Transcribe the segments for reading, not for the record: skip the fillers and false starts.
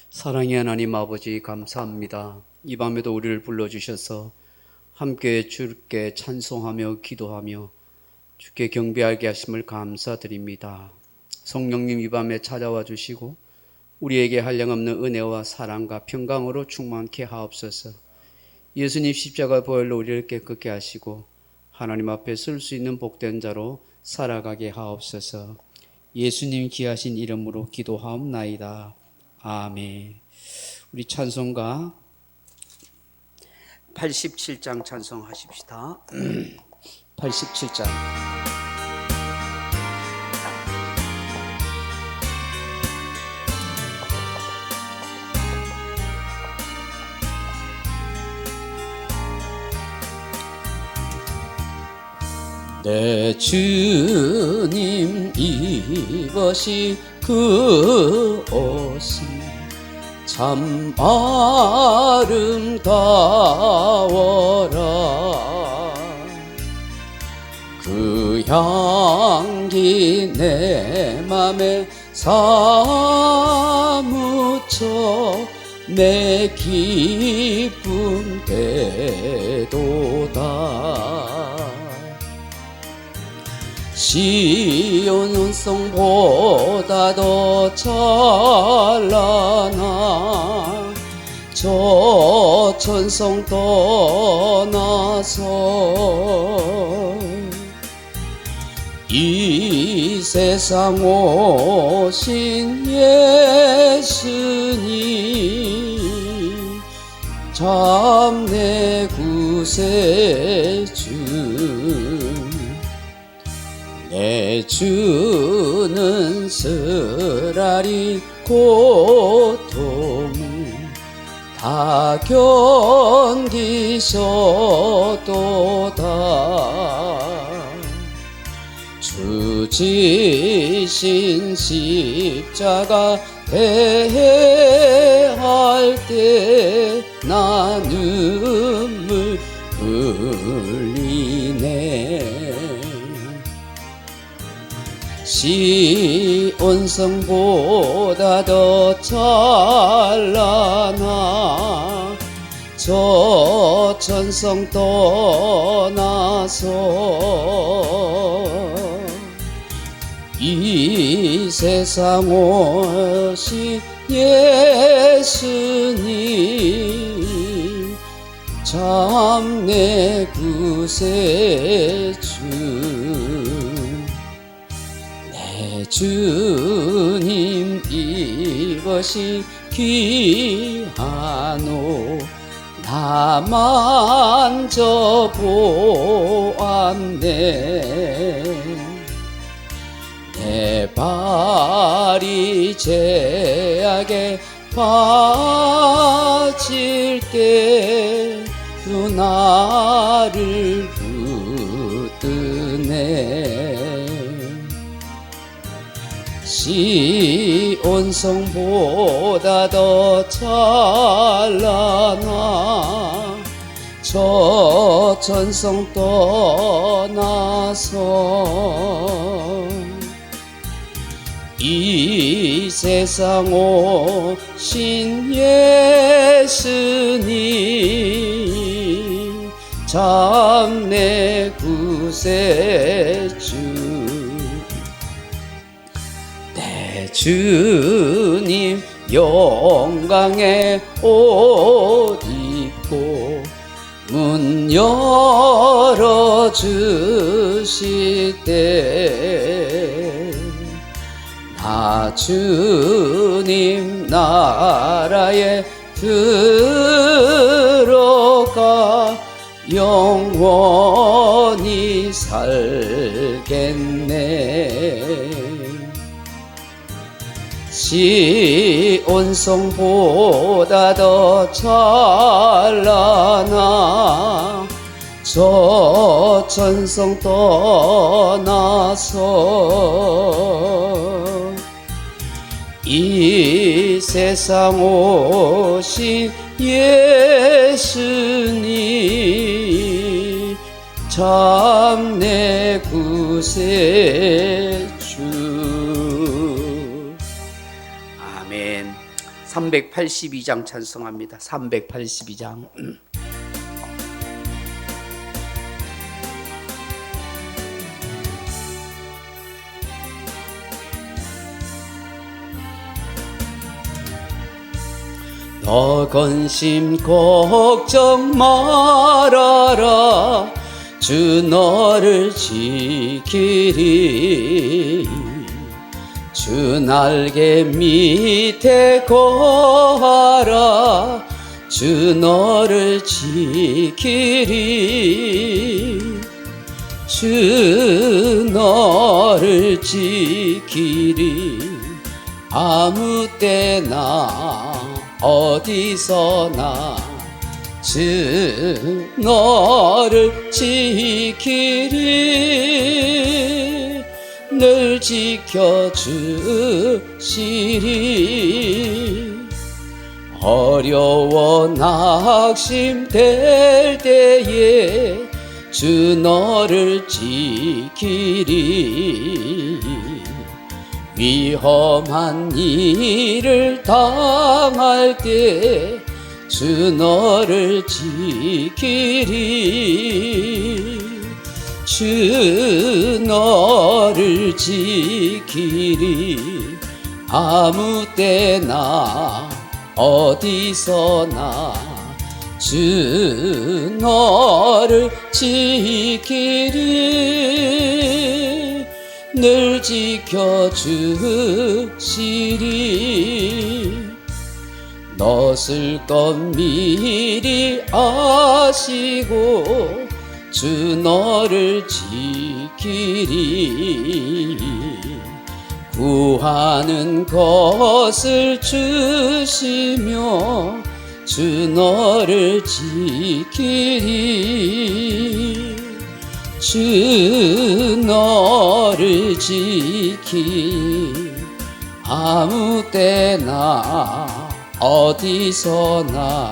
사랑의 하나님 아버지 감사합니다. 이 밤에도 우리를 불러주셔서 함께 주께 찬송하며 기도하며 주께 경배하게 하심을 감사드립니다. 성령님 이 밤에 찾아와 주시고 우리에게 한량없는 은혜와 사랑과 평강으로 충만케 하옵소서. 예수님 십자가 보혈로 우리를 깨끗게 하시고 하나님 앞에 설 수 있는 복된 자로 살아가게 하옵소서. 예수님 귀하신 이름으로 기도하옵나이다. 아멘. 우리 찬송가 87장 찬송하십시다. 87장. 내 주님 입으시 그 옷은 참 아름다워라. 그 향기 내 맘에 사무쳐 내 기쁨 되도다. 시온 은성보다 더 찬란한 저 천성 떠나서 이 세상 오신 예수님 참 내 구세주. 내 주는 쓰라리 고통을 다 견디셨도다. 주 지신 십자가 대할 때 나 눈물 흘리네. 시온성보다 더 찬란한 저 천성 떠나서 이 세상 오신 예수님 참 내 구세주. 내 주님 이것이 귀한 옷 나 만져보았네. 내 발이 죄악에 빠질 때 또 나를 붙드네. 시온성보다 더 찬란한 저 천성 떠나서 이 세상 오신 예수님 참 내 구세주. 내 주님 영광의 옷 입고 문 열어주실 때 나 주님 나라에 들어가 영원히 살겠네. 시온성보다 더 찬란한 저 천성 떠나서 이 세상 오신 예수님 참 내 구세주. 아멘. 382장 찬송합니다. 382장. 너 근심 걱정 말아라. 주 너를 지키리. 주 날개 밑에 거하라. 주 너를 지키리. 주 너를 지키리. 아무 때나 어디서나 주 너를 지키리. 늘 지켜주시리. 어려워 낙심될 때에 주 너를 지키리. 위험한 일을 당할 때 주 너를 지키리. 주 너를 지키리. 아무 때나 어디서나 주 너를 지키리. 늘 지켜주시리. 너 쓸 것 미리 아시고 주 너를 지키리. 구하는 것을 주시며 주 너를 지키리. 주 너를 지키리. 아무 때나 어디서나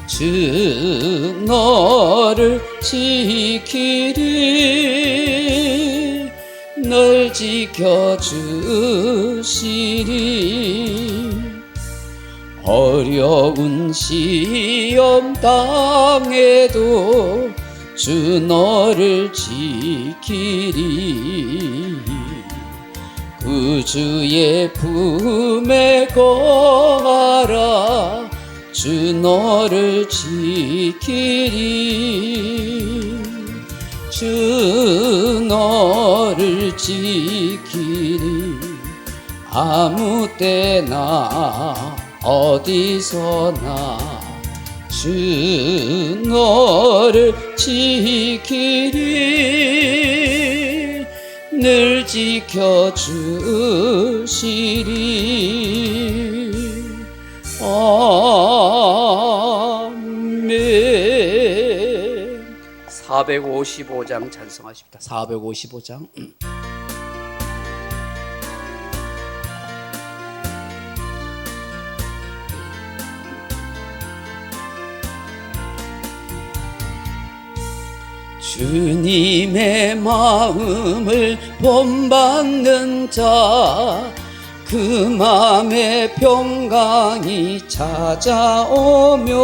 주 너를 지키리. 널 지켜주시리. 어려운 시험 당해도 주 너를 지키리. 구주의 품에 거하라. 주 너를 지키리. 주 너를 지키리. 아무 때나 어디서나 주 너를 지키리. 늘 지켜주시리. 아멘. 455장 찬송하십니다. 455장. 주님의 마음을 본받는 자, 그 맘에 평강이 찾아오면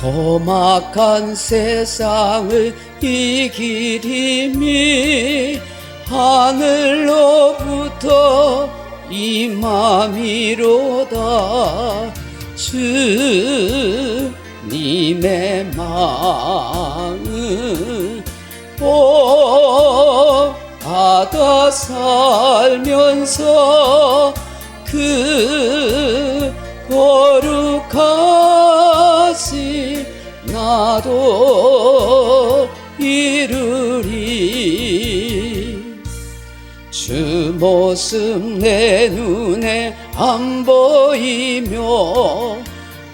험악한 세상을 이기리니 하늘로부터 임함이로다. 주님의 마음 받아 살면서 그 거룩하신 나도 이루리. 주 모습 내 눈에 안 보이며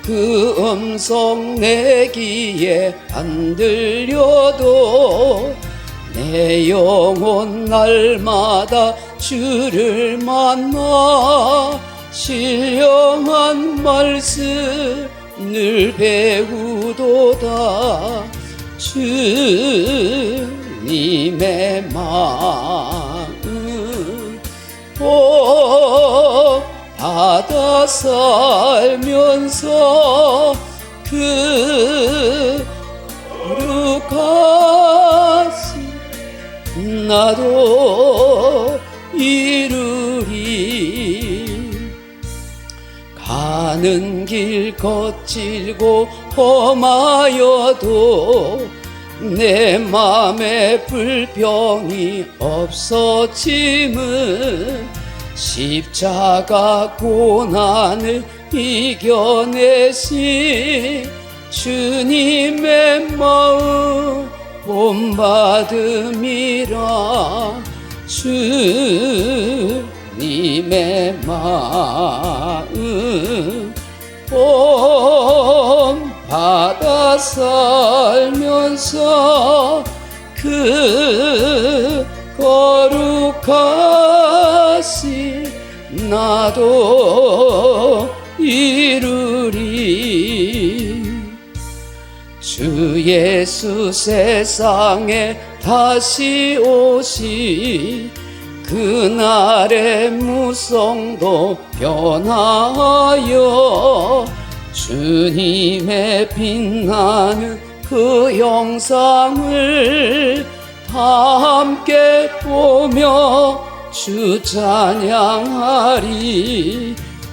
그 음성 내 귀에 안 들려도 내 영혼 날마다 주를 만나 신령한 말씀을 배우도다. 주님의 마음 받아 살면서 그 거룩하신 나도 이루리. 가는 길 거칠고 험하여도 내 맘에 불평이 없어짐은 십자가 고난을 이겨내신 주님의 마음 본받음이라. 주님의 마음 본받아 살면서 그 거룩하신 나도 이루리. 주 예수 세상에 다시 오시 그날의 무성도 변하여 주님의 빛나는 그 영상을 다 함께 보며 주 찬양하리.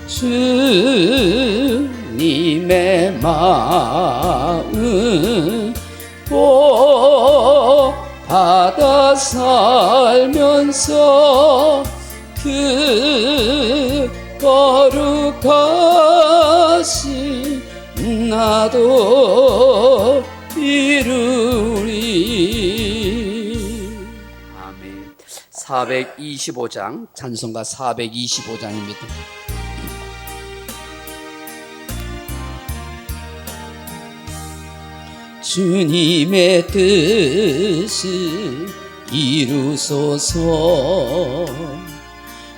주님의 마음 받아 살면서 그 거룩하신 나도 이루리. 아멘. 425장 찬송가 425장입니다. 주님의 뜻을 이루소서.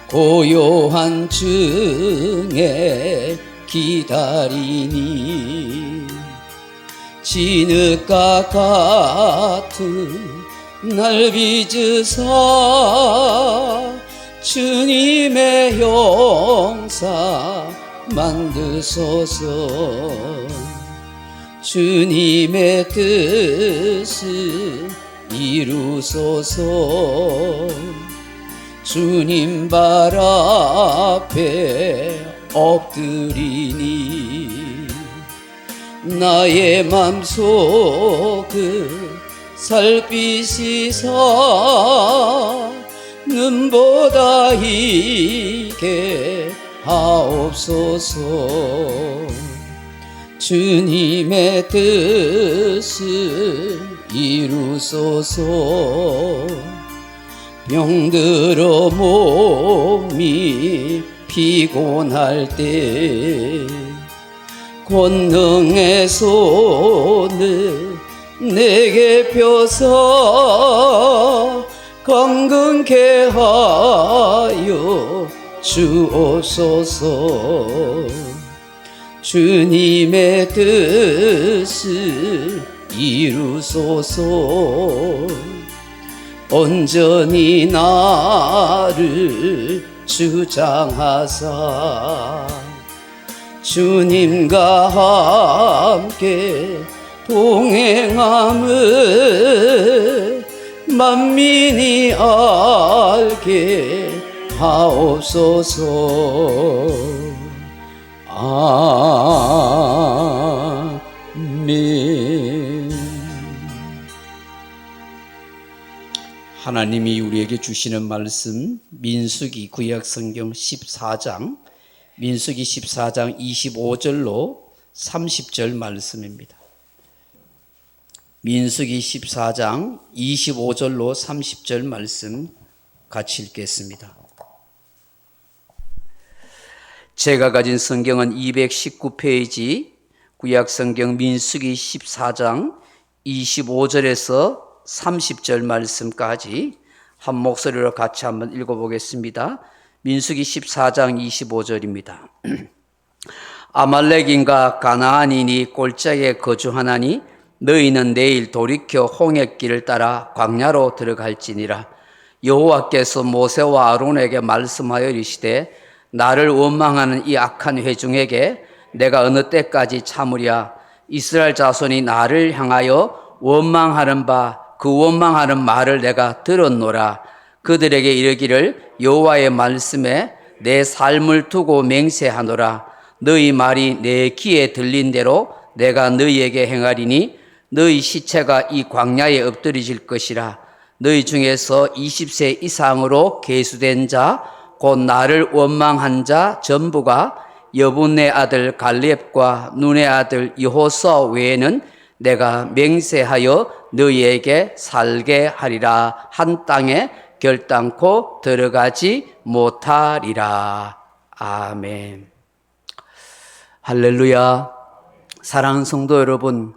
고요한 중에 기다리니 진흙과 같은 날 빚으사 주님의 용사 만드소서. 주님의 뜻을 이루소서. 주님 발 앞에 엎드리니 나의 맘속을 살피시사 눈보다 이게 하옵소서. 주님의 뜻을 이루소서. 병들어 몸이 피곤할 때 권능의 손을 내게 펴서 건강케 하여 주옵소서. 주님의 뜻을 이루소서. 온전히 나를 주장하사 주님과 함께 동행함을 만민이 알게 하옵소서. 아멘. 하나님이 우리에게 주시는 말씀 민수기 구약성경 14장 민수기 14장 25절로 30절 말씀입니다. 민수기 14장 25절로 30절 말씀 같이 읽겠습니다. 제가 가진 성경은 219페이지 구약성경 민수기 14장 25절에서 30절 말씀까지 한 목소리로 같이 한번 읽어보겠습니다. 민수기 14장 25절입니다. 아말렉인과 가나안인이 골짜기에 거주하나니 너희는 내일 돌이켜 홍해길을 따라 광야로 들어갈지니라. 여호와께서 모세와 아론에게 말씀하여 이르시되 나를 원망하는 이 악한 회중에게 내가 어느 때까지 참으랴. 이스라엘 자손이 나를 향하여 원망하는 그 원망하는 말을 내가 들었노라. 그들에게 이르기를 여호와의 말씀에 내 삶을 두고 맹세하노라. 너희 말이 내 귀에 들린 대로 내가 너희에게 행하리니 너희 시체가 이 광야에 엎드려질 것이라. 너희 중에서 20세 이상으로 계수된 자 곧 나를 원망한 자 전부가 여분의 아들 갈렙과 눈의 아들 여호수아 외에는 내가 맹세하여 너희에게 살게 하리라. 한 땅에 결단코 들어가지 못하리라. 아멘. 할렐루야. 사랑하는 성도 여러분,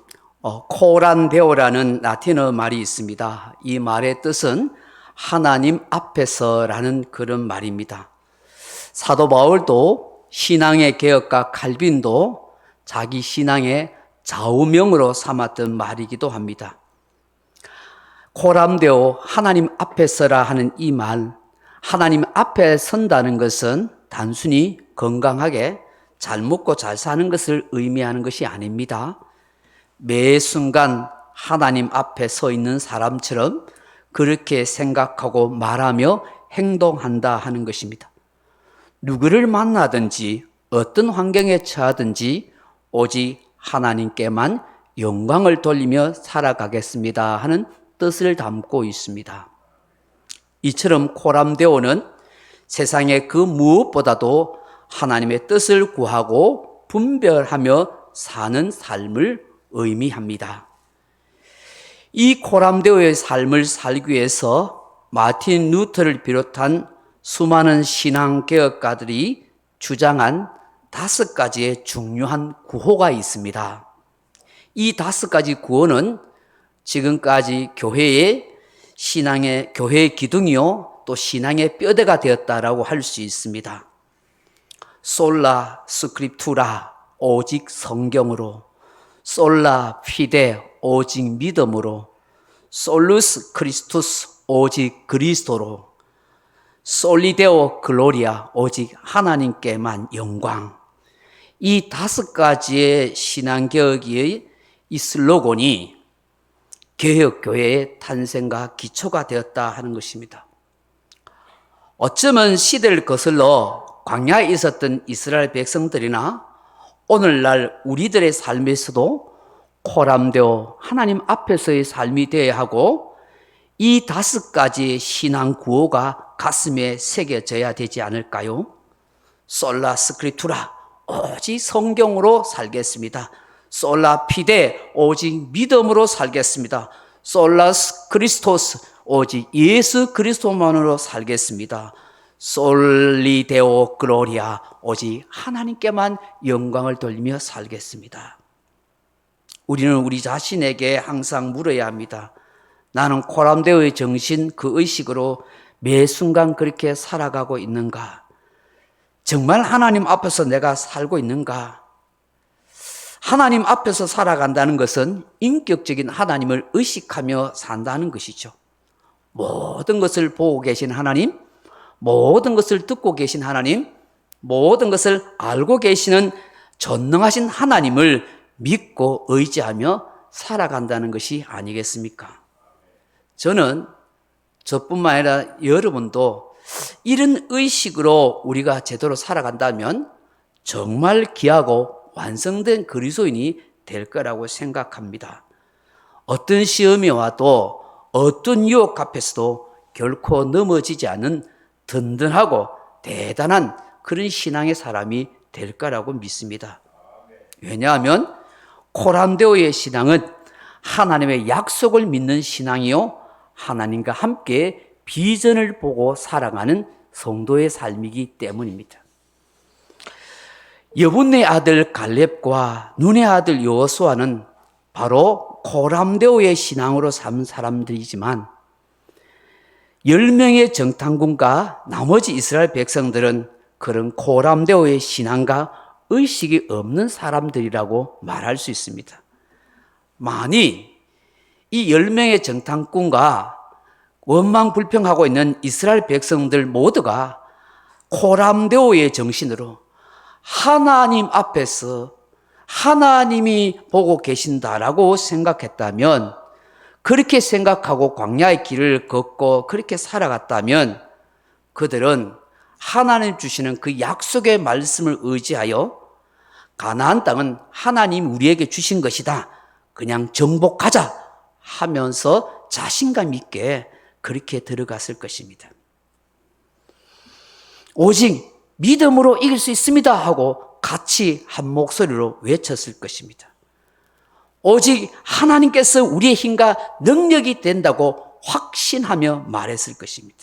코란데오라는 라틴어 말이 있습니다. 이 말의 뜻은 하나님 앞에서라는 그런 말입니다. 사도 바울도 신앙의 개혁가 칼빈도 자기 신앙의 좌우명으로 삼았던 말이기도 합니다. 코람데오, 하나님 앞에서라 하는 이 말, 하나님 앞에 선다는 것은 단순히 건강하게 잘 먹고 잘 사는 것을 의미하는 것이 아닙니다. 매 순간 하나님 앞에 서 있는 사람처럼 그렇게 생각하고 말하며 행동한다 하는 것입니다. 누구를 만나든지 어떤 환경에 처하든지 오직 하나님께만 영광을 돌리며 살아가겠습니다 하는 뜻을 담고 있습니다. 이처럼 코람데오는 세상의 그 무엇보다도 하나님의 뜻을 구하고 분별하며 사는 삶을 의미합니다. 이 코람데오의 삶을 살기 위해서 마틴 루터를 비롯한 수많은 신앙개혁가들이 주장한 5가지의 중요한 구호가 있습니다. 이 5가지 구호는 지금까지 교회의 교회의 기둥이요 또 신앙의 뼈대가 되었다라고 할 수 있습니다. 솔라 스크립투라, 오직 성경으로. 솔라 피데, 오직 믿음으로. 솔루스 크리스투스, 오직 그리스도로. 솔리데오 글로리아, 오직 하나님께만 영광. 이 5가지의 신앙개혁의 이 슬로건이 개혁교회의 탄생과 기초가 되었다 하는 것입니다. 어쩌면 시대를 거슬러 광야에 있었던 이스라엘 백성들이나 오늘날 우리들의 삶에서도 코람데오, 하나님 앞에서의 삶이 되어야 하고 이 5가지의 신앙 구호가 가슴에 새겨져야 되지 않을까요? 솔라 스크립투라, 오직 성경으로 살겠습니다. 솔라 피데, 오직 믿음으로 살겠습니다. 솔라스 크리스토스, 오직 예수 그리스도만으로 살겠습니다. 솔리데오 글로리아, 오직 하나님께만 영광을 돌리며 살겠습니다. 우리는 우리 자신에게 항상 물어야 합니다. 나는 코람데오의 정신, 그 의식으로 매 순간 그렇게 살아가고 있는가? 정말 하나님 앞에서 내가 살고 있는가? 하나님 앞에서 살아간다는 것은 인격적인 하나님을 의식하며 산다는 것이죠. 모든 것을 보고 계신 하나님, 모든 것을 듣고 계신 하나님, 모든 것을 알고 계시는 전능하신 하나님을 믿고 의지하며 살아간다는 것이 아니겠습니까? 저는 저뿐만 아니라 여러분도 이런 의식으로 우리가 제대로 살아간다면 정말 귀하고 완성된 그리스도인이 될 거라고 생각합니다. 어떤 시험이 와도 어떤 유혹 앞에서도 결코 넘어지지 않는 든든하고 대단한 그런 신앙의 사람이 될 거라고 믿습니다. 왜냐하면 코람데오의 신앙은 하나님의 약속을 믿는 신앙이요, 하나님과 함께 비전을 보고 살아가는 성도의 삶이기 때문입니다. 여분의 아들 갈렙과 눈의 아들 여호수아는 바로 코람데오의 신앙으로 산 사람들이지만 10명의 정탐꾼과 나머지 이스라엘 백성들은 그런 코람데오의 신앙과 의식이 없는 사람들이라고 말할 수 있습니다. 만일 이 10명의 정탐꾼과 원망불평하고 있는 이스라엘 백성들 모두가 코람데오의 정신으로 하나님 앞에서 하나님이 보고 계신다라고 생각했다면, 그렇게 생각하고 광야의 길을 걷고 그렇게 살아갔다면 그들은 하나님 주시는 그 약속의 말씀을 의지하여 가나안 땅은 하나님 우리에게 주신 것이다, 그냥 정복하자 하면서 자신감 있게 그렇게 들어갔을 것입니다. 오직 믿음으로 이길 수 있습니다 하고 같이 한 목소리로 외쳤을 것입니다. 오직 하나님께서 우리의 힘과 능력이 된다고 확신하며 말했을 것입니다.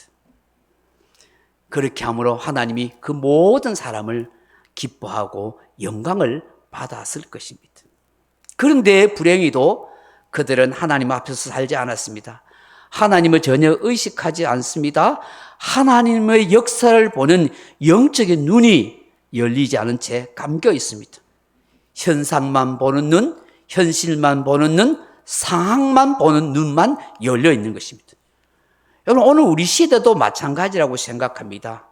그렇게 함으로 하나님이 그 모든 사람을 기뻐하고 영광을 받았을 것입니다. 그런데 불행히도 그들은 하나님 앞에서 살지 않았습니다. 하나님을 전혀 의식하지 않습니다. 하나님의 역사를 보는 영적인 눈이 열리지 않은 채 감겨 있습니다. 현상만 보는 눈, 현실만 보는 눈, 상황만 보는 눈만 열려 있는 것입니다. 여러분, 오늘 우리 시대도 마찬가지라고 생각합니다.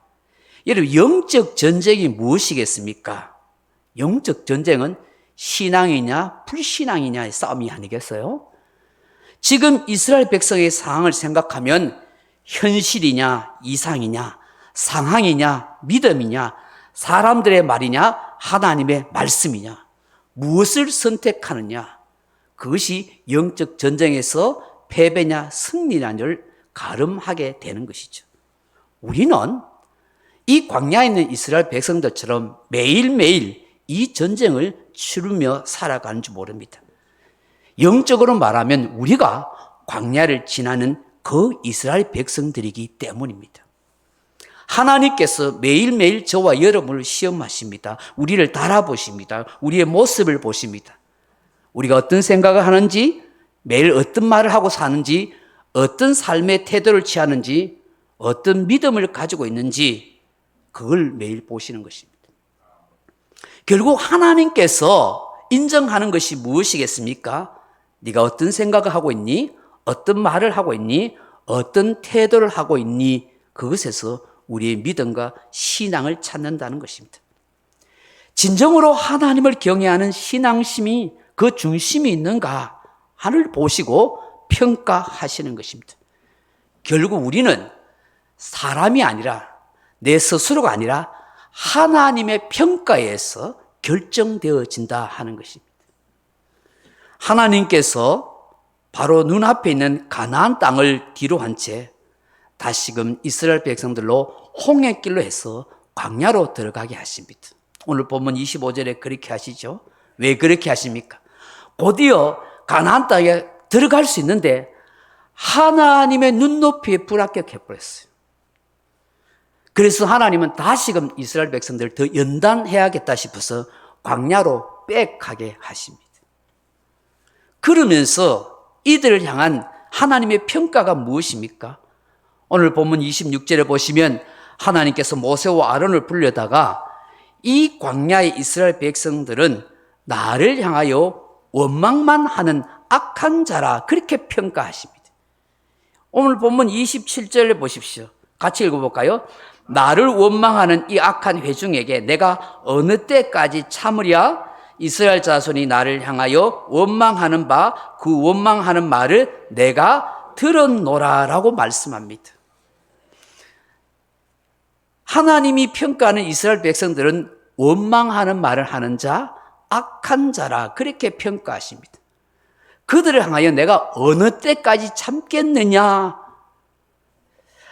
여러분, 영적 전쟁이 무엇이겠습니까? 영적 전쟁은 신앙이냐 불신앙이냐의 싸움이 아니겠어요? 지금 이스라엘 백성의 상황을 생각하면 현실이냐 이상이냐, 상황이냐 믿음이냐, 사람들의 말이냐 하나님의 말씀이냐, 무엇을 선택하느냐, 그것이 영적 전쟁에서 패배냐 승리냐를 가름하게 되는 것이죠. 우리는 이 광야에 있는 이스라엘 백성들처럼 매일매일 이 전쟁을 치르며 살아가는 줄 모릅니다. 영적으로 말하면 우리가 광야를 지나는 그 이스라엘 백성들이기 때문입니다. 하나님께서 매일매일 저와 여러분을 시험하십니다. 우리를 달아보십니다. 우리의 모습을 보십니다. 우리가 어떤 생각을 하는지, 매일 어떤 말을 하고 사는지, 어떤 삶의 태도를 취하는지, 어떤 믿음을 가지고 있는지, 그걸 매일 보시는 것입니다. 결국 하나님께서 인정하는 것이 무엇이겠습니까? 네가 어떤 생각을 하고 있니? 어떤 말을 하고 있니? 어떤 태도를 하고 있니? 그것에서 우리의 믿음과 신앙을 찾는다는 것입니다. 진정으로 하나님을 경외하는 신앙심이 그 중심이 있는가 하를 보시고 평가하시는 것입니다. 결국 우리는 사람이 아니라, 내 스스로가 아니라 하나님의 평가에서 결정되어진다 하는 것입니다. 하나님께서 바로 눈앞에 있는 가나안 땅을 뒤로 한 채 다시금 이스라엘 백성들로 홍해길로 해서 광야로 들어가게 하십니다. 오늘 본문 25절에 그렇게 하시죠. 왜 그렇게 하십니까? 곧이어 가나안 땅에 들어갈 수 있는데 하나님의 눈높이에 불합격해 버렸어요. 그래서 하나님은 다시금 이스라엘 백성들을 더 연단해야겠다 싶어서 광야로 빽하게 하십니다. 그러면서 이들을 향한 하나님의 평가가 무엇입니까? 오늘 본문 26절에 보시면 하나님께서 모세와 아론을 불려다가 이 광야의 이스라엘 백성들은 나를 향하여 원망만 하는 악한 자라 그렇게 평가하십니다. 오늘 본문 27절을 보십시오. 같이 읽어볼까요? 나를 원망하는 이 악한 회중에게 내가 어느 때까지 참으랴? 이스라엘 자손이 나를 향하여 원망하는 바 그 원망하는 말을 내가 들었노라라고 말씀합니다. 하나님이 평가하는 이스라엘 백성들은 원망하는 말을 하는 자, 악한 자라 그렇게 평가하십니다. 그들을 향하여 내가 어느 때까지 참겠느냐?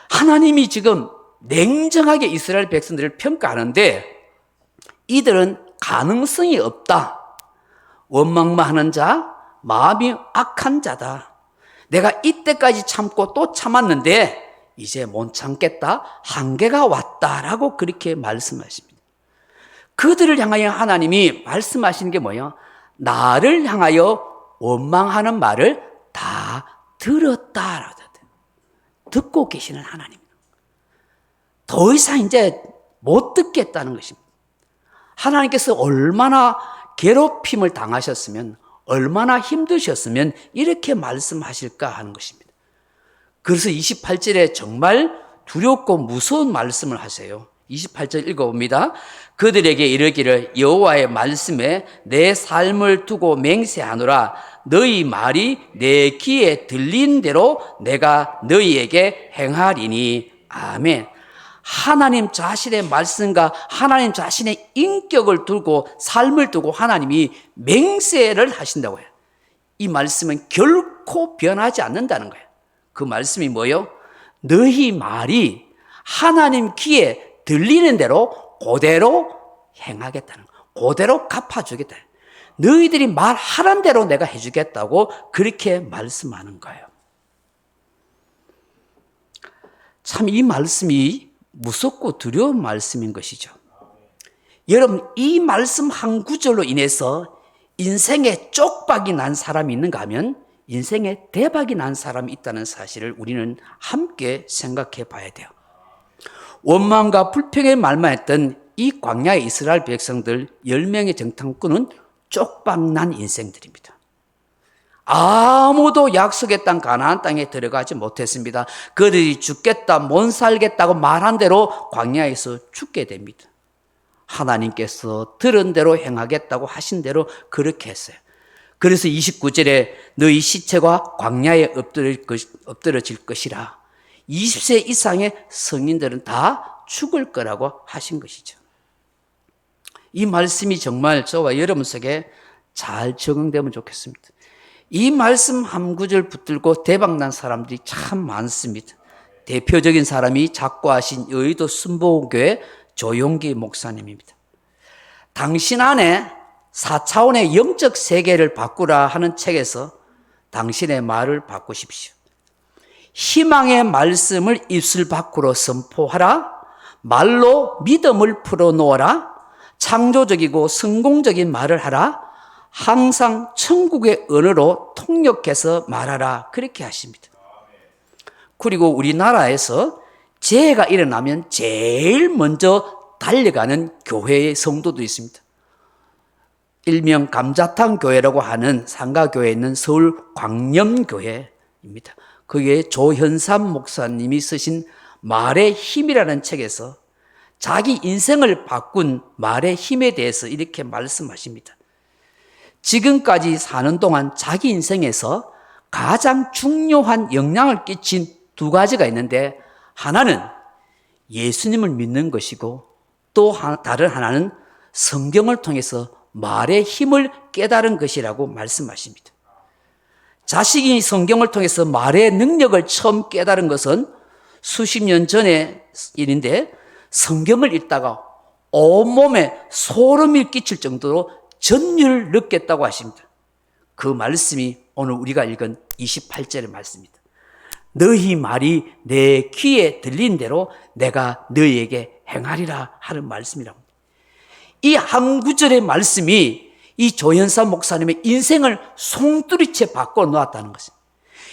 하나님이 지금 냉정하게 이스라엘 백성들을 평가하는데 이들은 가능성이 없다. 원망만 하는 자, 마음이 악한 자다. 내가 이때까지 참고 또 참았는데 이제 못 참겠다. 한계가 왔다라고 그렇게 말씀하십니다. 그들을 향하여 하나님이 말씀하시는 게 뭐예요? 나를 향하여 원망하는 말을 다 들었다. 듣고 계시는 하나님. 더 이상 이제 못 듣겠다는 것입니다. 하나님께서 얼마나 괴롭힘을 당하셨으면, 얼마나 힘드셨으면 이렇게 말씀하실까 하는 것입니다. 그래서 28절에 정말 두렵고 무서운 말씀을 하세요. 28절 읽어봅니다. 그들에게 이르기를 여호와의 말씀에 내 삶을 두고 맹세하노라. 너희 말이 내 귀에 들린 대로 내가 너희에게 행하리니. 아멘. 하나님 자신의 말씀과 하나님 자신의 인격을 두고 삶을 두고 하나님이 맹세를 하신다고 해요. 이 말씀은 결코 변하지 않는다는 거예요. 그 말씀이 뭐예요? 너희 말이 하나님 귀에 들리는 대로 그대로 행하겠다는 거예요. 그대로 갚아주겠다. 너희들이 말하는 대로 내가 해주겠다고 그렇게 말씀하는 거예요. 참 이 말씀이 무섭고 두려운 말씀인 것이죠. 여러분, 이 말씀 한 구절로 인해서 인생에 쪽박이 난 사람이 있는가 하면 인생에 대박이 난 사람이 있다는 사실을 우리는 함께 생각해 봐야 돼요. 원망과 불평의 말만 했던 이 광야의 이스라엘 백성들 10명의 정탐꾼은 쪽박난 인생들입니다. 아무도 약속의 땅 가나안 땅에 들어가지 못했습니다. 그들이 죽겠다, 못 살겠다고 말한 대로 광야에서 죽게 됩니다. 하나님께서 들은 대로 행하겠다고 하신 대로 그렇게 했어요. 그래서 29절에 너희 시체가 광야에 엎드러질 것이라. 20세 이상의 성인들은 다 죽을 거라고 하신 것이죠. 이 말씀이 정말 저와 여러분 속에 잘 적용되면 좋겠습니다. 이 말씀 한 구절 붙들고 대박난 사람들이 참 많습니다. 대표적인 사람이 작고하신 여의도 순복음교회 조용기 목사님입니다. 당신 안에 4차원의 영적 세계를 바꾸라 하는 책에서 당신의 말을 바꾸십시오. 희망의 말씀을 입술 밖으로 선포하라. 말로 믿음을 풀어놓아라. 창조적이고 성공적인 말을 하라. 항상 천국의 언어로 통역해서 말하라. 그렇게 하십니다. 그리고 우리나라에서 재해가 일어나면 제일 먼저 달려가는 교회의 성도도 있습니다. 일명 감자탕 교회라고 하는 상가교회에 있는 서울 광염교회입니다. 거기에 조현삼 목사님이 쓰신 말의 힘이라는 책에서 자기 인생을 바꾼 말의 힘에 대해서 이렇게 말씀하십니다. 지금까지 사는 동안 자기 인생에서 가장 중요한 영향을 끼친 두 가지가 있는데, 하나는 예수님을 믿는 것이고 또 다른 하나는 성경을 통해서 말의 힘을 깨달은 것이라고 말씀하십니다. 자식이 성경을 통해서 말의 능력을 처음 깨달은 것은 수십 년 전의 일인데, 성경을 읽다가 온몸에 소름이 끼칠 정도로 전율을 느꼈다고 하십니다. 그 말씀이 오늘 우리가 읽은 28절의 말씀입니다. 너희 말이 내 귀에 들린 대로 내가 너희에게 행하리라 하는 말씀이라고. 이 한 구절의 말씀이 이 조현삼 목사님의 인생을 송두리째 바꿔 놓았다는 것입니다.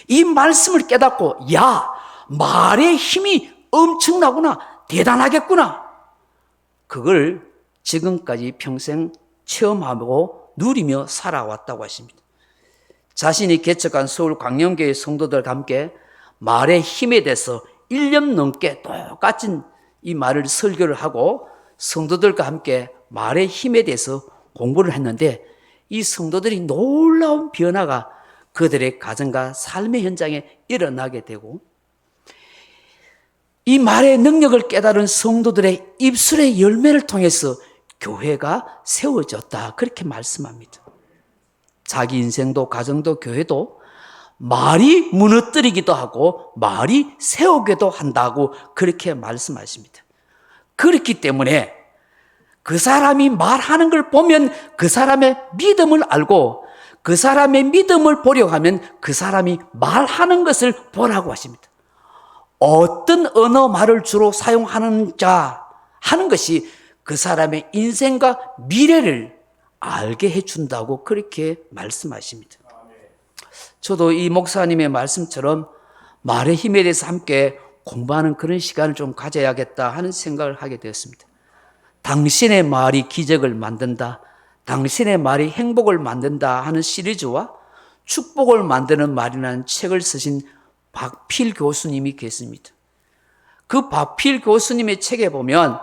이 말씀을 깨닫고, 야, 말의 힘이 엄청나구나, 대단하겠구나. 그걸 지금까지 평생 체험하고 누리며 살아왔다고 하십니다. 자신이 개척한 서울 광염교회 성도들과 함께 말의 힘에 대해서 1년 넘게 똑같은 이 말을 설교를 하고 성도들과 함께 말의 힘에 대해서 공부를 했는데, 이 성도들이 놀라운 변화가 그들의 가정과 삶의 현장에 일어나게 되고, 이 말의 능력을 깨달은 성도들의 입술의 열매를 통해서 교회가 세워졌다. 그렇게 말씀합니다. 자기 인생도 가정도 교회도 말이 무너뜨리기도 하고 말이 세우기도 한다고 그렇게 말씀하십니다. 그렇기 때문에 그 사람이 말하는 걸 보면 그 사람의 믿음을 알고, 그 사람의 믿음을 보려고 하면 그 사람이 말하는 것을 보라고 하십니다. 어떤 언어 말을 주로 사용하는자 하는 것이 그 사람의 인생과 미래를 알게 해준다고 그렇게 말씀하십니다. 저도 이 목사님의 말씀처럼 말의 힘에 대해서 함께 공부하는 그런 시간을 좀 가져야겠다 하는 생각을 하게 되었습니다. 당신의 말이 기적을 만든다, 당신의 말이 행복을 만든다 하는 시리즈와 축복을 만드는 말이라는 책을 쓰신 박필 교수님이 계십니다. 그 박필 교수님의 책에 보면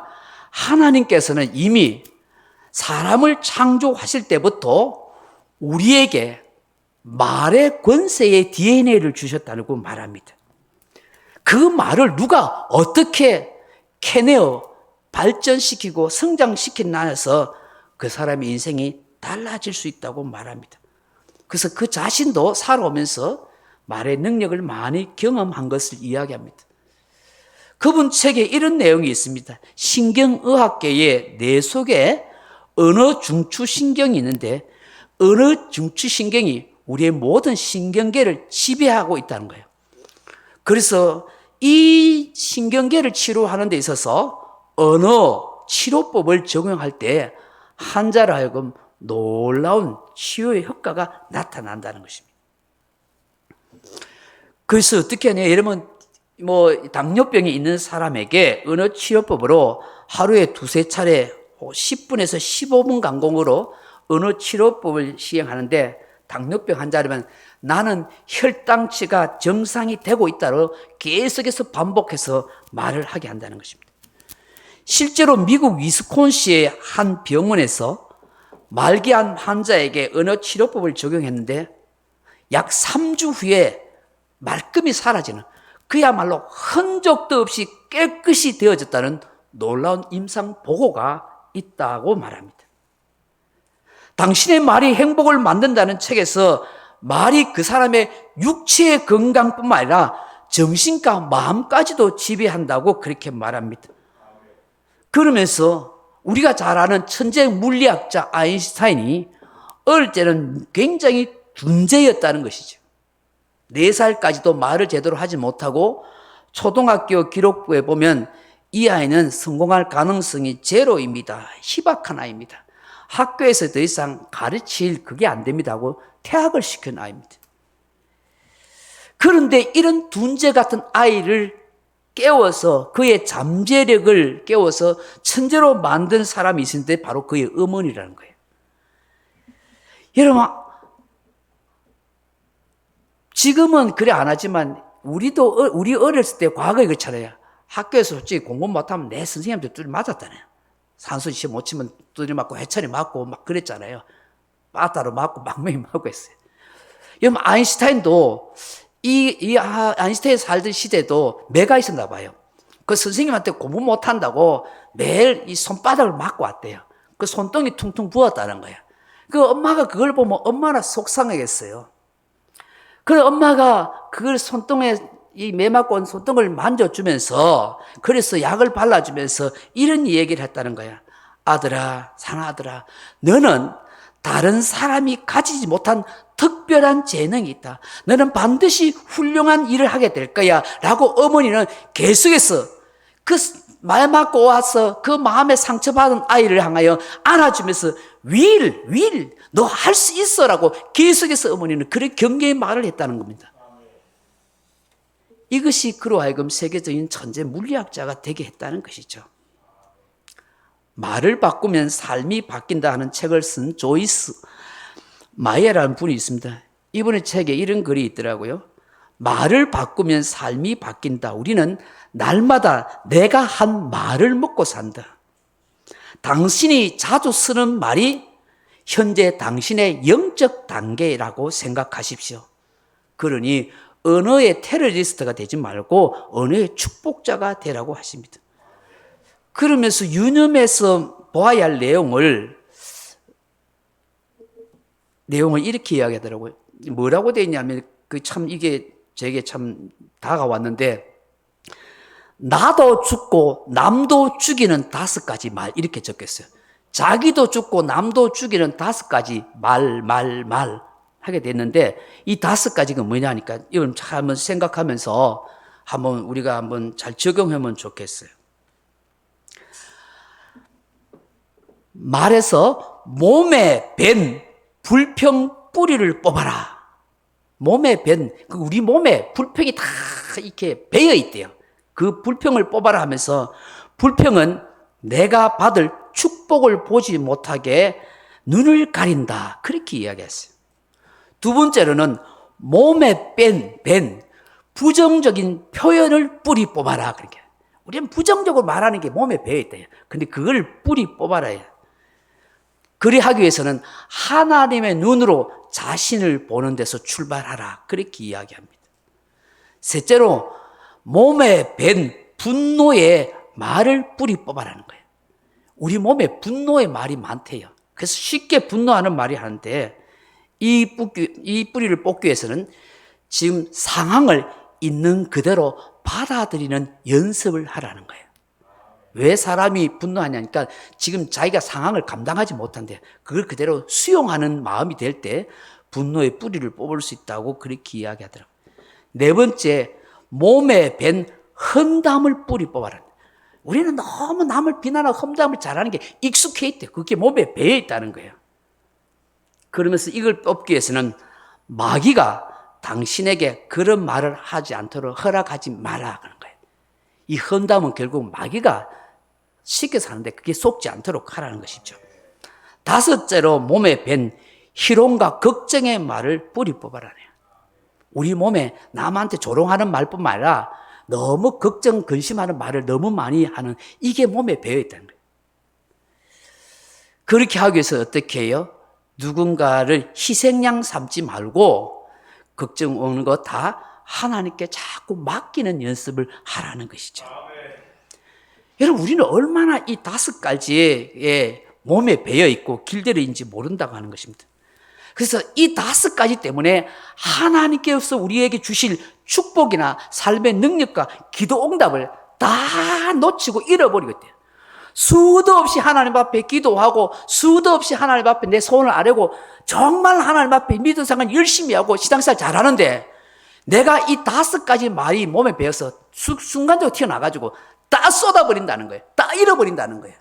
하나님께서는 이미 사람을 창조하실 때부터 우리에게 말의 권세의 DNA를 주셨다고 말합니다. 그 말을 누가 어떻게 캐내어 발전시키고 성장시키나서 그 사람의 인생이 달라질 수 있다고 말합니다. 그래서 그 자신도 살아오면서 말의 능력을 많이 경험한 것을 이야기합니다. 그분 책에 이런 내용이 있습니다. 신경의학계의 뇌 속에 언어 중추신경이 있는데 언어 중추신경이 우리의 모든 신경계를 지배하고 있다는 거예요. 그래서 이 신경계를 치료하는 데 있어서 언어 치료법을 적용할 때 환자를 하여금 놀라운 치유의 효과가 나타난다는 것입니다. 그래서 어떻게 하냐, 여러분 당뇨병이 있는 사람에게 언어 치료법으로 하루에 두세 차례 10분에서 15분 간격으로 언어 치료법을 시행하는데 당뇨병 환자라면 나는 혈당치가 정상이 되고 있다고 계속해서 반복해서 말을 하게 한다는 것입니다. 실제로 미국 위스콘시의 한 병원에서 말기암 환자에게 언어 치료법을 적용했는데 약 3주 후에 말끔히 사라지는, 그야말로 흔적도 없이 깨끗이 되어졌다는 놀라운 임상 보고가 있다고 말합니다. 당신의 말이 행복을 만든다는 책에서 말이 그 사람의 육체의 건강뿐만 아니라 정신과 마음까지도 지배한다고 그렇게 말합니다. 그러면서 우리가 잘 아는 천재 물리학자 아인슈타인이 어릴 때는 굉장히 둔재였다는 것이죠. 4살까지도 말을 제대로 하지 못하고 초등학교 기록부에 보면 이 아이는 성공할 가능성이 제로입니다. 희박한 아이입니다. 학교에서 더 이상 가르칠 그게 안 됩니다 하고 퇴학을 시킨 아이입니다. 그런데 이런 둔재 같은 아이를 깨워서 그의 잠재력을 깨워서 천재로 만든 사람이 있는데 바로 그의 어머니라는 거예요. 여러분, 지금은 그래 안 하지만 우리 어렸을 때 과거에 그렇잖아요. 학교에서 솔직히 공부 못하면 내 선생님한테 두드려 맞았잖아요. 산수 시험 못 치면 두드려 맞고 해찬이 맞고 막 그랬잖아요. 빠따로 맞고 망명이 맞고 했어요. 여러분, 아인슈타인도 아인슈타인 살던 시대도 매가 있었나 봐요. 그 선생님한테 공부 못한다고 매일 이 손바닥을 맞고 왔대요. 그 손등이 퉁퉁 부었다는 거예요. 그 엄마가 그걸 보면 얼마나 속상하겠어요. 그래서 엄마가 그걸 손등에 이 매 맞고 온 손등을 만져주면서 그래서 약을 발라주면서 이런 얘기를 했다는 거야. 아들아, 사랑아들아, 너는 다른 사람이 가지지 못한 특별한 재능이 있다. 너는 반드시 훌륭한 일을 하게 될 거야 라고 어머니는 계속해서 그 말 맞고 와서 그 마음에 상처받은 아이를 향하여 안아주면서 너 할 수 있어 라고 계속해서 어머니는 그런 격려의 말을 했다는 겁니다. 이것이 그로 하여금 세계적인 천재 물리학자가 되게 했다는 것이죠. 말을 바꾸면 삶이 바뀐다 하는 책을 쓴 조이스 마이어라는 분이 있습니다. 이분의 책에 이런 글이 있더라고요. 말을 바꾸면 삶이 바뀐다. 우리는 날마다 내가 한 말을 먹고 산다. 당신이 자주 쓰는 말이 현재 당신의 영적 단계라고 생각하십시오. 그러니 언어의 테러리스트가 되지 말고 언어의 축복자가 되라고 하십니다. 그러면서 유념해서 보아야 할 내용을 이렇게 이야기하더라고요. 뭐라고 되어 있냐면 이게 제게 참 다가왔는데, 나도 죽고 남도 죽이는 5가지 말 이렇게 적혔어요. 자기도 죽고 남도 죽이는 5가지 말 하게 됐는데 이 5가지가 뭐냐니까 이걸 한번 생각하면서 우리가 한번 잘 적용하면 좋겠어요. 말에서 몸에 밴 불평 뿌리를 뽑아라. 몸에 밴, 우리 몸에 불평이 다 이렇게 배어 있대요. 그 불평을 뽑아라 하면서 불평은 내가 받을 축복을 보지 못하게 눈을 가린다. 그렇게 이야기했어요. 두 번째로는 몸에 밴 부정적인 표현을 뿌리 뽑아라. 그렇게. 우리는 부정적으로 말하는 게 몸에 배어있다. 근데 그걸 뿌리 뽑아라. 그리 하기 위해서는 하나님의 눈으로 자신을 보는 데서 출발하라. 그렇게 이야기합니다. 셋째로 몸에 밴 분노의 말을 뿌리 뽑아라는 거예요. 우리 몸에 분노의 말이 많대요. 그래서 쉽게 분노하는 말이 하는데 이 뿌리를 뽑기 위해서는 지금 상황을 있는 그대로 받아들이는 연습을 하라는 거예요. 왜 사람이 분노하냐니까 지금 자기가 상황을 감당하지 못한대. 그걸 그대로 수용하는 마음이 될 때 분노의 뿌리를 뽑을 수 있다고 그렇게 이야기하더라고요. 네 번째, 몸에 밴 험담을 뿌리 뽑아라. 우리는 너무 남을 비난하고 험담을 잘하는 게 익숙해 있대. 그게 몸에 배어 있다는 거예요. 그러면서 이걸 뽑기 위해서는 마귀가 당신에게 그런 말을 하지 않도록 허락하지 말라 그런 거예요. 이 험담은 결국 마귀가 시켜서 하는데 그게 속지 않도록 하라는 것이죠. 다섯째로 몸에 밴 희롱과 걱정의 말을 뿌리 뽑아라네요. 우리 몸에 남한테 조롱하는 말뿐만 아니라 너무 걱정, 근심하는 말을 너무 많이 하는 이게 몸에 배어 있다는 거예요. 그렇게 하기 위해서 어떻게 해요? 누군가를 희생양 삼지 말고 걱정 오는 거 다 하나님께 자꾸 맡기는 연습을 하라는 것이죠. 여러분, 우리는 얼마나 이 5가지의 몸에 배어 있고 길들여인지 모른다고 하는 것입니다. 그래서 이 5가지 때문에 하나님께서 우리에게 주실 축복이나 삶의 능력과 기도 응답을 다 놓치고 잃어버리고 있대요. 수도 없이 하나님 앞에 기도하고 수도 없이 하나님 앞에 내 소원을 아뢰고 정말 하나님 앞에 믿음 생활 열심히 하고 신앙생활 잘하는데 내가 이 5가지 말이 몸에 배어서 순간적으로 튀어나가지고 다 쏟아버린다는 거예요. 다 잃어버린다는 거예요.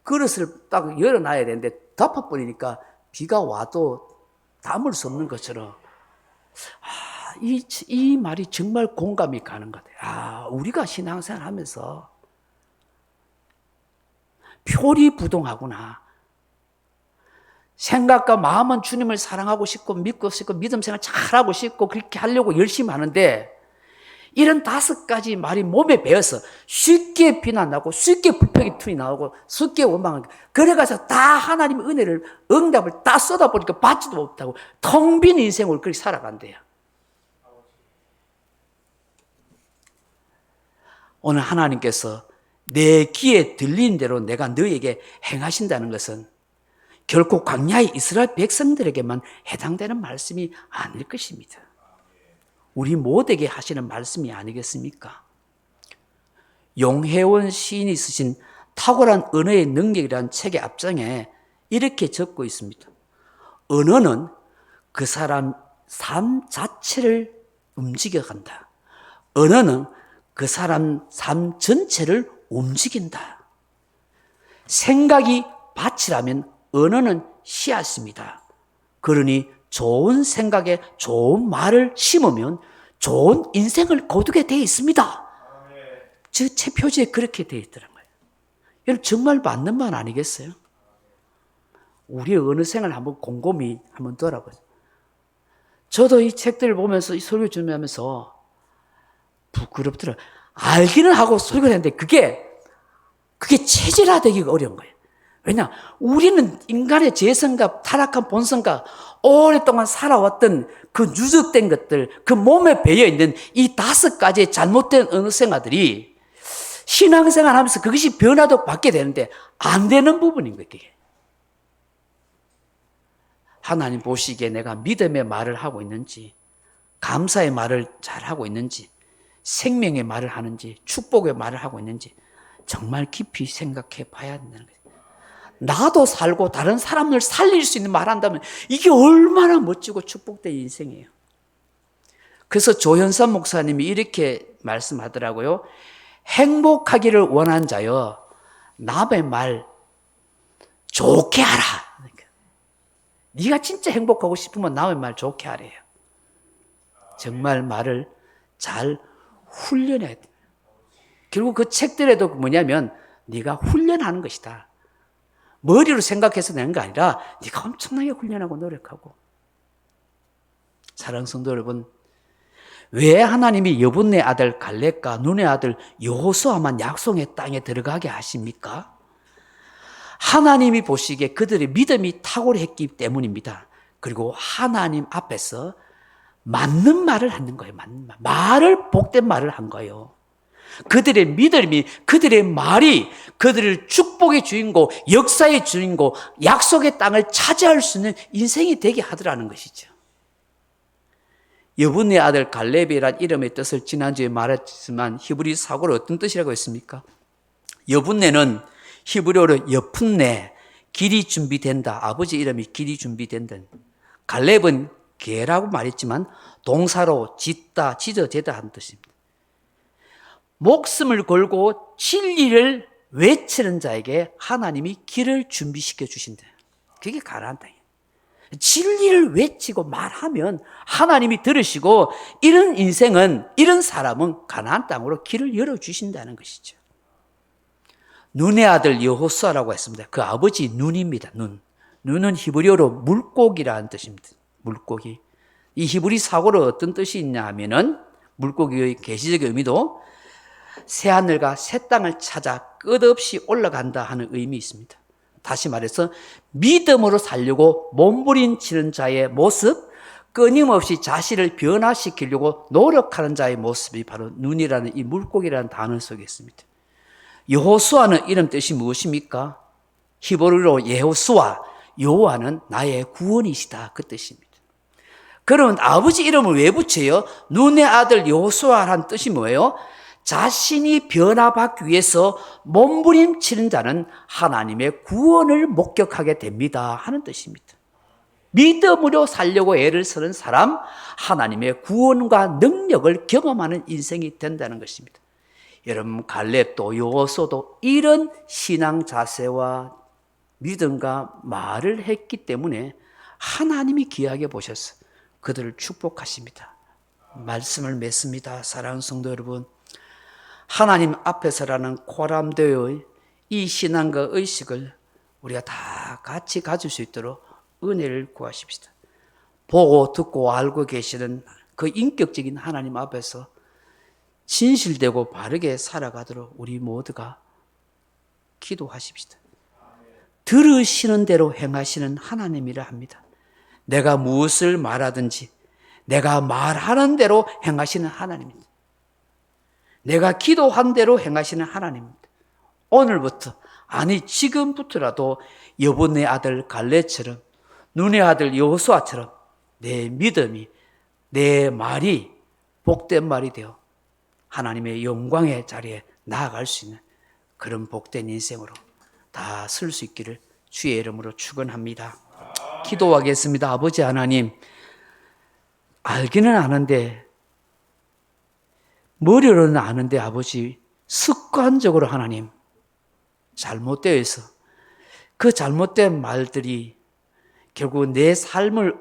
그릇을 딱 열어놔야 되는데 덮어버리니까 비가 와도 담을 수 없는 것처럼 이 말이 정말 공감이 가는 것 같아요. 우리가 신앙생활 하면서 표리부동하구나. 생각과 마음은 주님을 사랑하고 싶고 믿고 싶고 믿음 생활 잘하고 싶고 그렇게 하려고 열심히 하는데 이런 5가지 말이 몸에 배어서 쉽게 비난하고 쉽게 불평이 튀어 나오고 쉽게 원망하고 그래가서 다 하나님의 은혜를 응답을 다 쏟아버리니까 받지도 못하고 텅 빈 인생을 그렇게 살아간대요. 오늘 하나님께서 내 귀에 들리는 대로 내가 너에게 행하신다는 것은 결코 광야의 이스라엘 백성들에게만 해당되는 말씀이 아닐 것입니다. 우리 모두에게 하시는 말씀이 아니겠습니까? 용혜원 시인이 쓰신 탁월한 언어의 능력이라는 책의 앞장에 이렇게 적고 있습니다. 언어는 그 사람 삶 자체를 움직여간다. 언어는 그 사람 삶 전체를 움직인다. 생각이 밭이라면 언어는 씨앗입니다. 그러니 좋은 생각에 좋은 말을 심으면 좋은 인생을 거두게 되어 있습니다. 제 표지에 그렇게 되어 있더라고요. 여러분 정말 맞는 말 아니겠어요? 우리의 언어 생활 한번 곰곰이 한번 돌아보세요. 저도 이 책들을 보면서 이 설교 준비하면서 부끄럽더라고요. 알기는 하고 설교를 했는데 그게 체질화되기가 어려운 거예요. 왜냐? 우리는 인간의 재성과 타락한 본성과 오랫동안 살아왔던 그 누적된 것들, 그 몸에 배어있는 이 5가지의 잘못된 언어 생활들이 신앙생활 하면서 그것이 변화도 받게 되는데 안 되는 부분인 거예요. 그게. 하나님 보시기에 내가 믿음의 말을 하고 있는지, 감사의 말을 잘하고 있는지, 생명의 말을 하는지, 축복의 말을 하고 있는지 정말 깊이 생각해 봐야 된다는 거예요. 나도 살고 다른 사람을 살릴 수 있는 말 한다면 이게 얼마나 멋지고 축복된 인생이에요. 그래서 조현삼 목사님이 이렇게 말씀하더라고요. 행복하기를 원한 자여 남의 말 좋게 하라. 그러니까 네가 진짜 행복하고 싶으면 남의 말 좋게 하래요. 정말 말을 잘 훈련해야 돼요. 결국 그 책들에도 뭐냐면 네가 훈련하는 것이다. 머리로 생각해서 내는 게 아니라 네가 엄청나게 훈련하고 노력하고. 사랑하는 성도 여러분, 왜 하나님이 여분네 아들 갈렙과 눈의 아들 여호수아만 약속의 땅에 들어가게 하십니까? 하나님이 보시기에 그들의 믿음이 탁월했기 때문입니다. 그리고 하나님 앞에서 맞는 말을 하는 거예요. 맞는 말을 복된 말을 한 거예요. 그들의 믿음이, 그들의 말이 그들을 축복의 주인공, 역사의 주인공, 약속의 땅을 차지할 수 있는 인생이 되게 하더라는 것이죠. 여분네 아들 갈렙이란 이름의 뜻을 지난주에 말했지만 히브리 사고로 어떤 뜻이라고 했습니까? 여분네는 히브리어로 여푼네, 길이 준비된다. 아버지 이름이 길이 준비된다. 갈렙은 개라고 말했지만 동사로 짓다, 지저대다 하는 뜻입니다. 목숨을 걸고 진리를 외치는 자에게 하나님이 길을 준비시켜 주신다. 그게 가나안 땅이에요. 진리를 외치고 말하면 하나님이 들으시고 이런 인생은, 이런 사람은 가나안 땅으로 길을 열어주신다는 것이죠. 눈의 아들 여호수아라고 했습니다. 그 아버지 눈입니다. 눈은 히브리어로 물고기라는 뜻입니다. 물고기. 이 히브리 사고로 어떤 뜻이 있냐 하면은 물고기의 계시적 의미도 새하늘과 새 땅을 찾아 끝없이 올라간다 하는 의미 있습니다. 다시 말해서 믿음으로 살려고 몸부림치는 자의 모습, 끊임없이 자신을 변화시키려고 노력하는 자의 모습이 바로 눈이라는 이 물고기라는 단어 속에 있습니다. 여호수아는 이름 뜻이 무엇입니까? 히브리어로 예호수아, 여호와는 나의 구원이시다 그 뜻입니다. 그러면 아버지 이름을 왜 붙여요? 눈의 아들 여호수아라는 뜻이 뭐예요? 자신이 변화받기 위해서 몸부림치는 자는 하나님의 구원을 목격하게 됩니다 하는 뜻입니다. 믿음으로 살려고 애를 쓰는 사람, 하나님의 구원과 능력을 경험하는 인생이 된다는 것입니다. 여러분, 갈렙도 여호수아도 이런 신앙 자세와 믿음과 말을 했기 때문에 하나님이 귀하게 보셔서 그들을 축복하십니다. 말씀을 맺습니다. 사랑하는 성도 여러분, 하나님 앞에서라는 코람되어의 이 신앙과 의식을 우리가 다 같이 가질 수 있도록 은혜를 구하십시다. 보고 듣고 알고 계시는 그 인격적인 하나님 앞에서 진실되고 바르게 살아가도록 우리 모두가 기도하십시다. 들으시는 대로 행하시는 하나님이라 합니다. 내가 무엇을 말하든지 내가 말하는 대로 행하시는 하나님입니다. 내가 기도한 대로 행하시는 하나님입니다. 오늘부터, 아니 지금부터라도 여분네 아들 갈렙처럼, 눈의 아들 여호수아처럼 내 믿음이, 내 말이 복된 말이 되어 하나님의 영광의 자리에 나아갈 수 있는 그런 복된 인생으로 다 설 수 있기를 주의 이름으로 축원합니다. 기도하겠습니다. 아버지 하나님, 알기는 아는데, 머리로는 아는데 아버지, 습관적으로 하나님 잘못되어 있어 그 잘못된 말들이 결국 내 삶을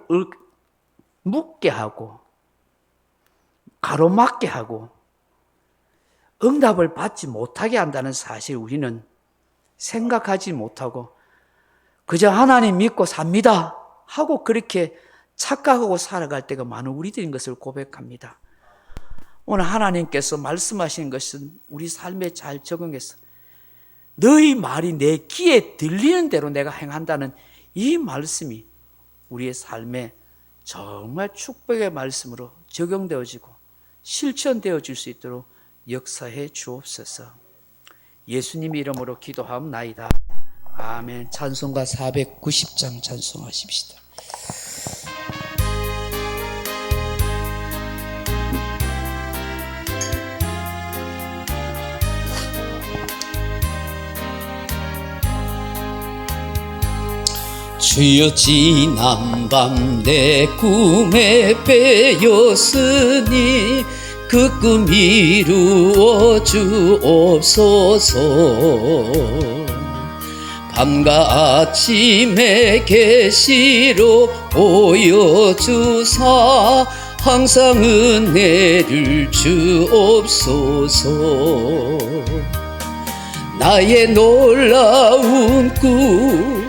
묻게 하고 가로막게 하고 응답을 받지 못하게 한다는 사실 우리는 생각하지 못하고 그저 하나님 믿고 삽니다 하고 그렇게 착각하고 살아갈 때가 많은 우리들인 것을 고백합니다. 오늘 하나님께서 말씀하시는 것은 우리 삶에 잘 적용해서 너희 말이 내 귀에 들리는 대로 내가 행한다는 이 말씀이 우리의 삶에 정말 축복의 말씀으로 적용되어지고 실천되어질 수 있도록 역사해 주옵소서. 예수님 이름으로 기도하옵나이다. 아멘. 찬송가 490장 찬송하십시다. 주여 지난밤 내 꿈에 빼었으니 그 꿈 이루어 주옵소서. 밤과 아침에 계시로 보여주사 항상 은혜를 주옵소서. 나의 놀라운 꿈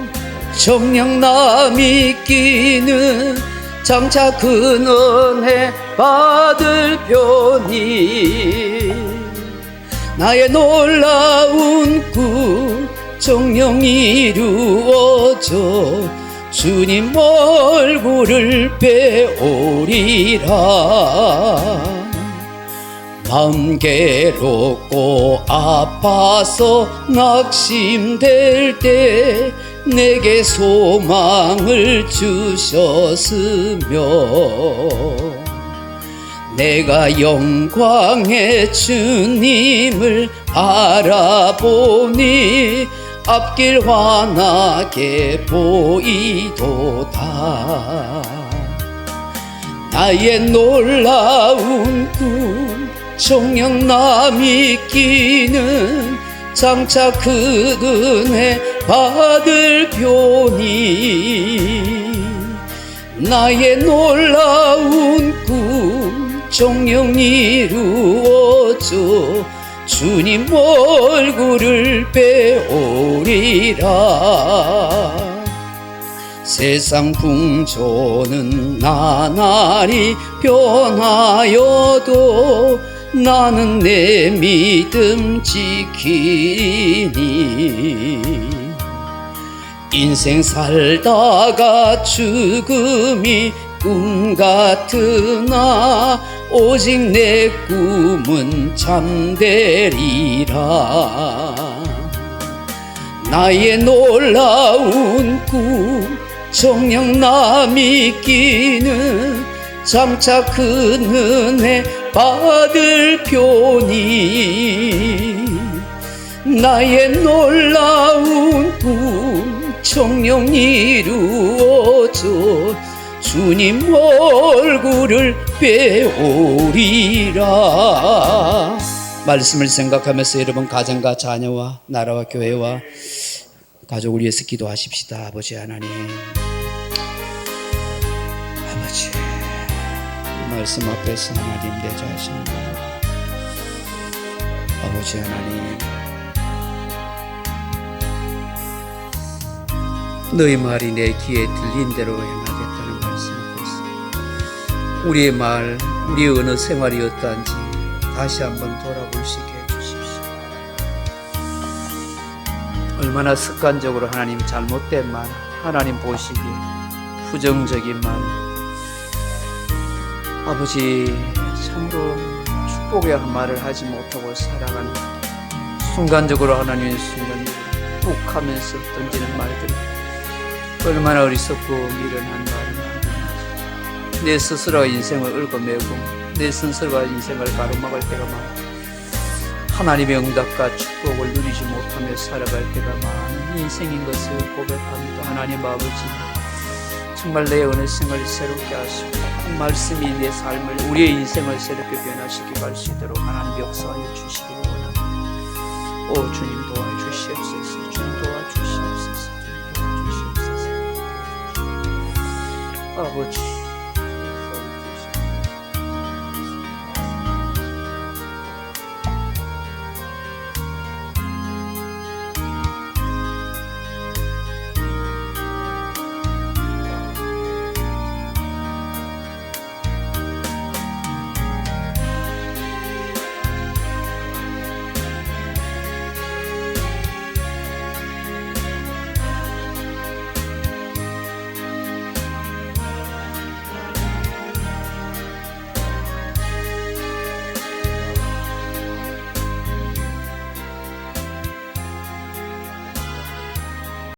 정녕 나 믿기는 장차 큰 은혜 받을 편이 나의 놀라운 구정령 이루어져 주님 얼굴을 배우리라. 마음 괴롭고 아파서 낙심될 때 내게 소망을 주셨으며 내가 영광의 주님을 바라보니 앞길 환하게 보이도다. 나의 놀라운 구정령 남이 끼는 장차 그 은혜 받을 편이 나의 놀라운 구정령 이루어져 주님 얼굴을 배우리라. 세상 풍조는 나날이 변하여도 나는 내 믿음 지키니 인생 살다가 죽음이 꿈 같으나 오직 내 꿈은 참되리라. 나의 놀라운 구정령 남이 끼는 장차 큰 은혜 받을 편이 나의 놀라운 구정령 이루어져 주님 얼굴을 배우리라. 말씀을 생각하면서 여러분 가정과 자녀와 나라와 교회와 가족을 위해서 기도하십시다. 아버지 하나님, 아버지 이 말씀 앞에서 하나님 내 자신을 아버지 하나님 너희 말이 내 귀에 들린 대로 행하겠다는 말씀 앞에서 우리의 말, 우리의 어느 생활이었단지 다시 한번 돌아볼 수 있게 해주십시오. 얼마나 습관적으로 하나님 잘못된 말, 하나님 보시기에 부정적인 말, 아버지 참으로 축복의 한 말을 하지 못하고 살아가는 순간적으로 하나님의 순간적으로 욱하면서 던지는 말들이 얼마나 어리석고 미련한 말을 내 스스로가 인생을 얽어매고 내 스스로가 인생을 가로막을 때가 많고 하나님의 응답과 축복을 누리지 못하며 살아갈 때가 많은 인생인 것을 고백합니다. 하나님 아버지, 정말 내 어느 생을 새롭게 하시고 말씀이 내 삶을 우리의 인생을 새롭게 변화시키게 할 수 있도록 하나님 역사하여 주시기를 원합니다. 오 주님 도와주시옵소서. 주님 도와주시옵소서. 주님 도와주시옵소서. 아버지